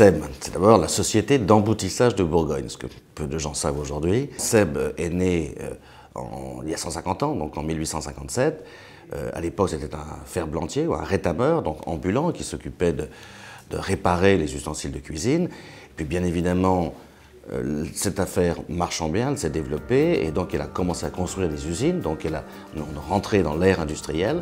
SEB, c'est d'abord la société d'emboutissage de Bourgogne, ce que peu de gens savent aujourd'hui. SEB est né il y a 150 ans, donc en 1857. À l'époque, c'était un ferblantier ou un rétameur, donc ambulant, qui s'occupait de réparer les ustensiles de cuisine. Puis bien évidemment, cette affaire marchant bien, elle s'est développée et donc elle a commencé à construire des usines, donc on est rentré dans l'ère industrielle.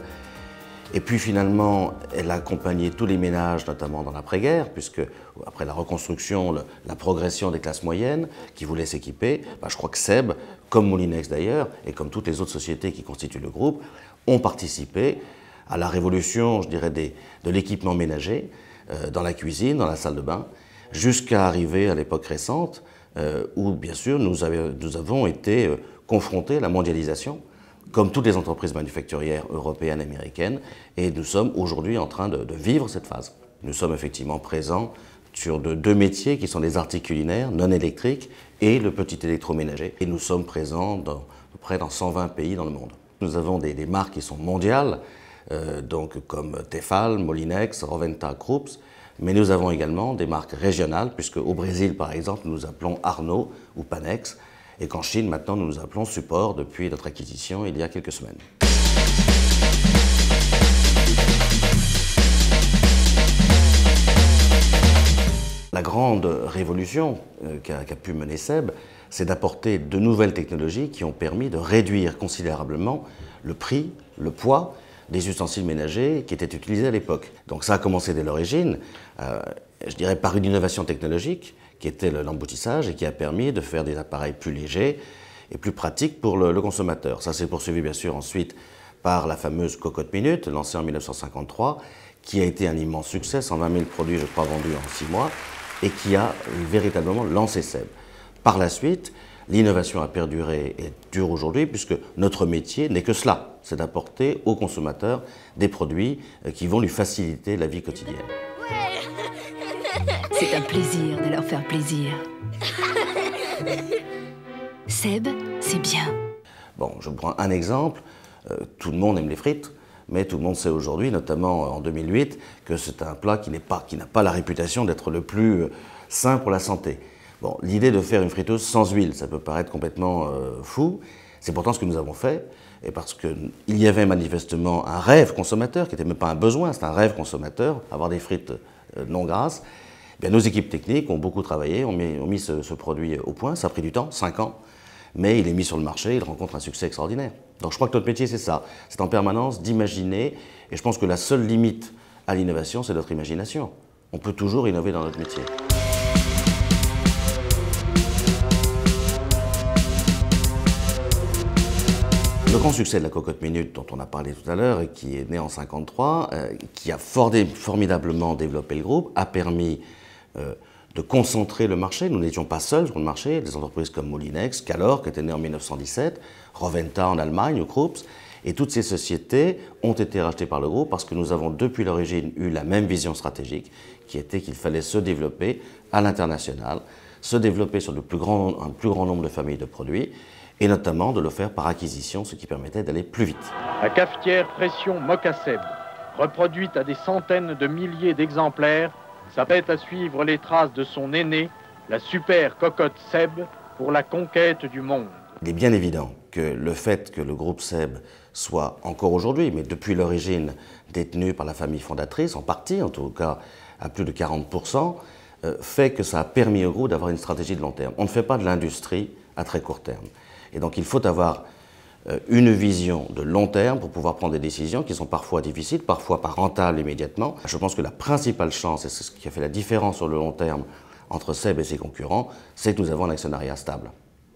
Et puis finalement, elle a accompagné tous les ménages, notamment dans l'après-guerre, puisque après la reconstruction, la progression des classes moyennes qui voulaient s'équiper, je crois que SEB, comme Moulinex d'ailleurs, et comme toutes les autres sociétés qui constituent le groupe, ont participé à la révolution, je dirais, de l'équipement ménager, dans la cuisine, dans la salle de bain, jusqu'à arriver à l'époque récente, où bien sûr nous avons été confrontés à la mondialisation, comme toutes les entreprises manufacturières européennes et américaines, et nous sommes aujourd'hui en train de vivre cette phase. Nous sommes effectivement présents sur deux métiers qui sont les articles culinaires non électriques et le petit électroménager. Et nous sommes présents à peu près dans 120 pays dans le monde. Nous avons des marques qui sont mondiales, donc comme Tefal, Moulinex, Roventa, Krups, mais nous avons également des marques régionales, puisque au Brésil par exemple nous appelons Arnaud ou Panex, et qu'en Chine, maintenant, nous nous appelons Support depuis notre acquisition il y a quelques semaines. La grande révolution qu'a pu mener SEB, c'est d'apporter de nouvelles technologies qui ont permis de réduire considérablement le prix, le poids des ustensiles ménagers qui étaient utilisés à l'époque. Donc ça a commencé dès l'origine, je dirais par une innovation technologique, qui était l'emboutissage et qui a permis de faire des appareils plus légers et plus pratiques pour le consommateur. Ça s'est poursuivi bien sûr ensuite par la fameuse cocotte minute, lancée en 1953, qui a été un immense succès, 120 000 produits je crois vendus en 6 mois, et qui a véritablement lancé SEB. Par la suite, l'innovation a perduré et dure aujourd'hui puisque notre métier n'est que cela, c'est d'apporter aux consommateurs des produits qui vont lui faciliter la vie quotidienne. C'est un plaisir de leur faire plaisir. SEB, c'est bien. Bon, je prends un exemple. Tout le monde aime les frites, mais tout le monde sait aujourd'hui, notamment en 2008, que c'est un plat qui n'a pas la réputation d'être le plus sain pour la santé. Bon, l'idée de faire une friteuse sans huile, ça peut paraître complètement fou. C'est pourtant ce que nous avons fait, et parce qu'il y avait manifestement un rêve consommateur, qui n'était même pas un besoin, c'est un rêve consommateur, avoir des frites non grasses. Bien, nos équipes techniques ont beaucoup travaillé, ont mis ce produit au point. Ça a pris du temps, 5 ans, mais il est mis sur le marché, il rencontre un succès extraordinaire. Donc je crois que notre métier, c'est ça. C'est en permanence d'imaginer, et je pense que la seule limite à l'innovation, c'est notre imagination. On peut toujours innover dans notre métier. Le grand succès de la cocotte minute dont on a parlé tout à l'heure et qui est né en 1953, qui a formidablement développé le groupe, a permis de concentrer le marché. Nous n'étions pas seuls sur le marché. Des entreprises comme Moulinex, Calor, qui était né en 1917, Roventa en Allemagne, ou Krups, et toutes ces sociétés ont été rachetées par le groupe parce que nous avons depuis l'origine eu la même vision stratégique, qui était qu'il fallait se développer à l'international, se développer sur un plus grand nombre de familles de produits, et notamment de le faire par acquisition, ce qui permettait d'aller plus vite. La cafetière pression Moka SEB, reproduite à des centaines de milliers d'exemplaires, s'apprête à suivre les traces de son aîné, la super cocotte SEB, pour la conquête du monde. Il est bien évident que le fait que le groupe SEB soit encore aujourd'hui, mais depuis l'origine, détenu par la famille fondatrice, en partie, en tout cas à plus de 40%, fait que ça a permis au groupe d'avoir une stratégie de long terme. On ne fait pas de l'industrie à très court terme. Et donc il faut avoir une vision de long terme pour pouvoir prendre des décisions qui sont parfois difficiles, parfois pas rentables immédiatement. Je pense que la principale chance, et c'est ce qui a fait la différence sur le long terme entre SEB et ses concurrents, c'est que nous avons un actionnariat stable.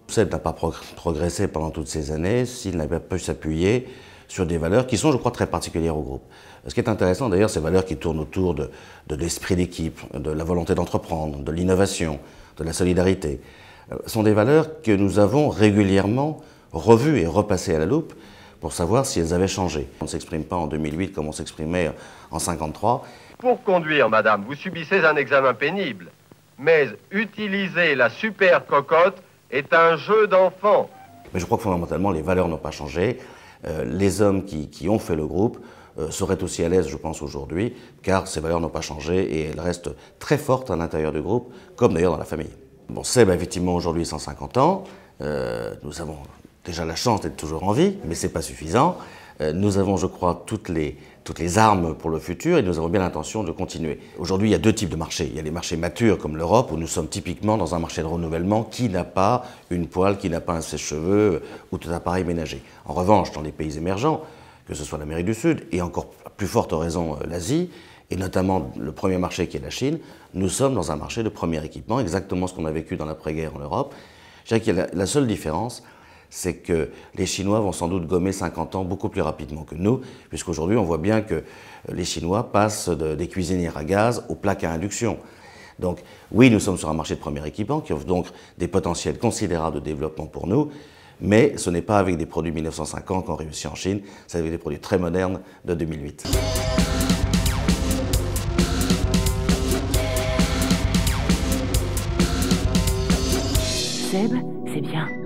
SEB n'a pas progressé pendant toutes ces années s'il n'avait pas pu s'appuyer sur des valeurs qui sont, je crois, très particulières au groupe. Ce qui est intéressant d'ailleurs, ces valeurs qui tournent autour de l'esprit d'équipe, de la volonté d'entreprendre, de l'innovation, de la solidarité, sont des valeurs que nous avons régulièrement revues et repassées à la loupe pour savoir si elles avaient changé. On ne s'exprime pas en 2008 comme on s'exprimait en 1953. Pour conduire, madame, vous subissez un examen pénible. Mais utiliser la super cocotte est un jeu d'enfant. Mais je crois que fondamentalement, les valeurs n'ont pas changé. Les hommes qui ont fait le groupe seraient aussi à l'aise, je pense, aujourd'hui, car ces valeurs n'ont pas changé et elles restent très fortes à l'intérieur du groupe, comme d'ailleurs dans la famille. Bon, Seb a effectivement aujourd'hui 150 ans. Nous avons déjà la chance d'être toujours en vie, mais ce n'est pas suffisant. Nous avons, je crois, toutes les armes pour le futur et nous avons bien l'intention de continuer. Aujourd'hui, il y a deux types de marchés. Il y a les marchés matures comme l'Europe, où nous sommes typiquement dans un marché de renouvellement qui n'a pas une poêle, qui n'a pas un sèche-cheveux ou tout appareil ménager. En revanche, dans les pays émergents, que ce soit l'Amérique du Sud et encore plus forte raison l'Asie, et notamment le premier marché qui est la Chine, nous sommes dans un marché de premier équipement, exactement ce qu'on a vécu dans l'après-guerre en Europe. Je dirais que la seule différence, c'est que les Chinois vont sans doute gommer 50 ans beaucoup plus rapidement que nous, puisqu'aujourd'hui on voit bien que les Chinois passent des cuisinières à gaz aux plaques à induction. Donc oui, nous sommes sur un marché de premier équipement qui offre donc des potentiels considérables de développement pour nous, mais ce n'est pas avec des produits 1950 qu'on réussit en Chine, c'est avec des produits très modernes de 2008. Seb, c'est bien.